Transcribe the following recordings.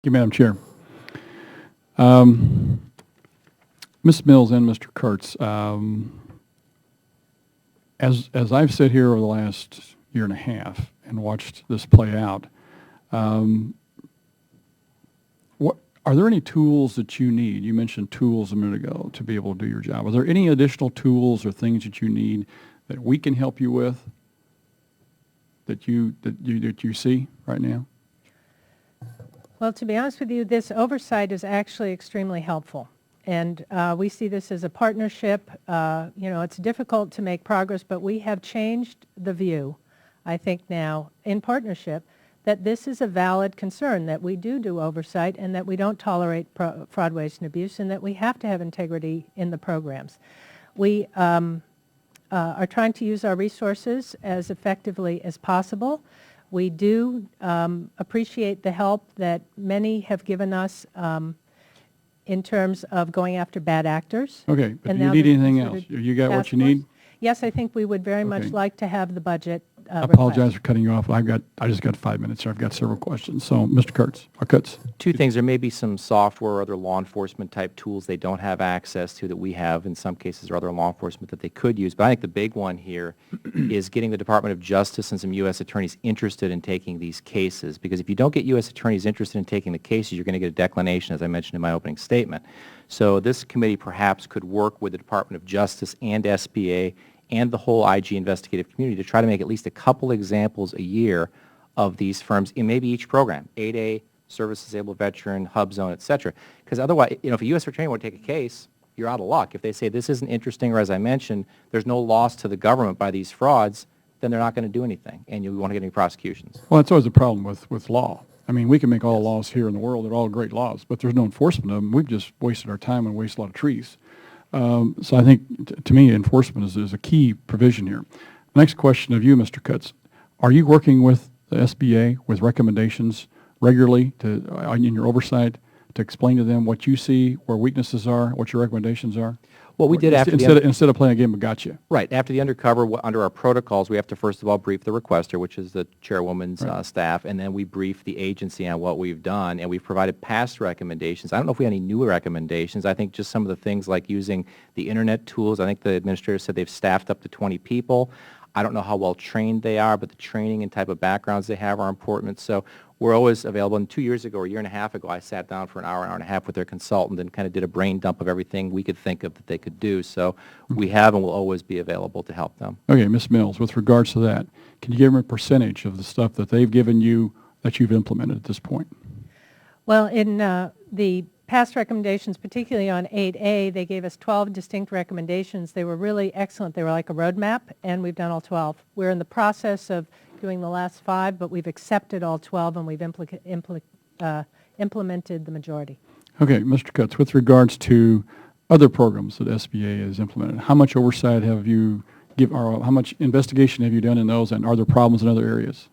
Thank you, Madam Chair. Ms. Mills and Mr. Kurtz, as I've sat here over the last year and a half and watched this play out, what are there any tools that you need? You mentioned tools a minute ago to be able to do your job. Are there any additional tools or things that you need that we can help you with that you see right now? Well, to be honest with you, this oversight is actually extremely helpful. And we see this as a partnership. It's difficult to make progress, but we have changed the view, I think now, in partnership, that this is a valid concern, that we do oversight and that we don't tolerate fraud, waste, and abuse, and that we have to have integrity in the programs. We are trying to use our resources as effectively as possible. We do appreciate the help that many have given us in terms of going after bad actors. Okay, but do you need anything else? You got what you need? Yes, I think we would very much like to have the budget I apologize for cutting you off. I just got 5 minutes here. I've got several questions. So, Mr. Kurtz. Two things. There may be some software or other law enforcement type tools they don't have access to that we have in some cases, or other law enforcement that they could use. But I think the big one here is getting the Department of Justice and some U.S. attorneys interested in taking these cases. Because if you don't get U.S. attorneys interested in taking the cases, you're going to get a declination, as I mentioned in my opening statement. So this committee perhaps could work with the Department of Justice and SBA and the whole IG investigative community to try to make at least a couple examples a year of these firms in maybe each program, 8A, Service Disabled Veteran, Hub Zone, et cetera. Because otherwise, if a U.S. attorney won't take a case, you're out of luck. If they say this isn't interesting, or as I mentioned, there's no loss to the government by these frauds, then they're not going to do anything, and you won't get any prosecutions. Well, that's always a problem with law. I mean, we can make all the laws here in the world. They're all great laws, but there's no enforcement of them. We've just wasted our time and wasted a lot of trees. So I think, to me, enforcement is a key provision here. Next question of you, Mr. Kurtz. Are you working with the SBA with recommendations regularly in your oversight to explain to them what you see, where weaknesses are, what your recommendations are? Well, we did instead of playing a game of gotcha. Right. After the undercover, under our protocols, we have to first of all brief the requester, which is the chairwoman's staff, and then we brief the agency on what we've done, and we've provided past recommendations. I don't know if we have any new recommendations. I think just some of the things like using the Internet tools. I think the administrator said they've staffed up to 20 people. I don't know how well trained they are, but the training and type of backgrounds they have are important. So we're always available. And 2 years ago, or a year and a half ago, I sat down for an hour and a half with their consultant and kind of did a brain dump of everything we could think of that they could do. So we have and will always be available to help them. Okay, Ms. Mills, with regards to that, can you give them a percentage of the stuff that they've given you that you've implemented at this point? Well, in the past recommendations, particularly on 8A, they gave us 12 distinct recommendations. They were really excellent. They were like a roadmap, and we've done all 12. We're in the process of doing the last 5, but we've accepted all 12, and we've implemented the majority. Okay, Mr. Kurtz, with regards to other programs that SBA has implemented, how much oversight have you or how much investigation have you done in those, and are there problems in other areas?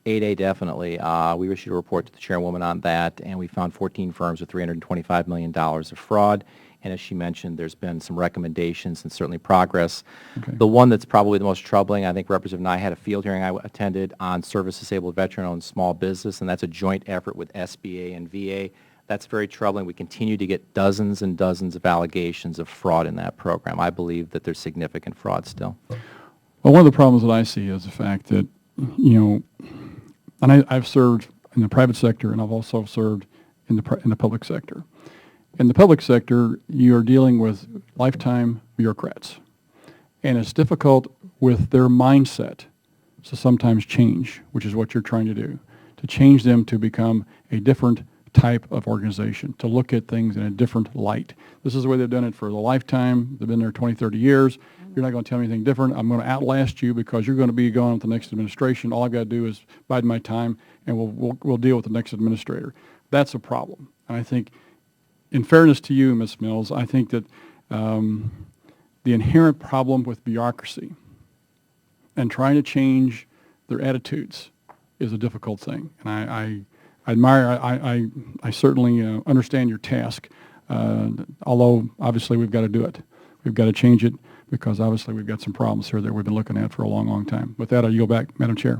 8A, definitely. We issued a report to the chairwoman on that, and we found 14 firms with $325 million of fraud. And as she mentioned, there's been some recommendations and certainly progress. Okay. The one that's probably the most troubling, I think Representative Nye had a field hearing I attended on service disabled veteran-owned small business, and that's a joint effort with SBA and VA. That's very troubling. We continue to get dozens and dozens of allegations of fraud in that program. I believe that there's significant fraud still. Well, one of the problems that I see is the fact that, and I've served in the private sector, and I've also served in the public sector. In the public sector, you're dealing with lifetime bureaucrats, and it's difficult with their mindset to sometimes change, which is what you're trying to do, to change them to become a different type of organization, to look at things in a different light. This is the way they've done it for the lifetime. They've been there 20, 30 years. You're not going to tell me anything different. I'm going to outlast you because you're going to be going with the next administration. All I've got to do is bide my time, and we'll deal with the next administrator. That's a problem. And I think, in fairness to you, Ms. Mills, I think that the inherent problem with bureaucracy and trying to change their attitudes is a difficult thing. And I admire, I certainly understand your task, although obviously we've got to do it. We've got to change it because obviously we've got some problems here that we've been looking at for a long, long time. With that, I yield back, Madam Chair.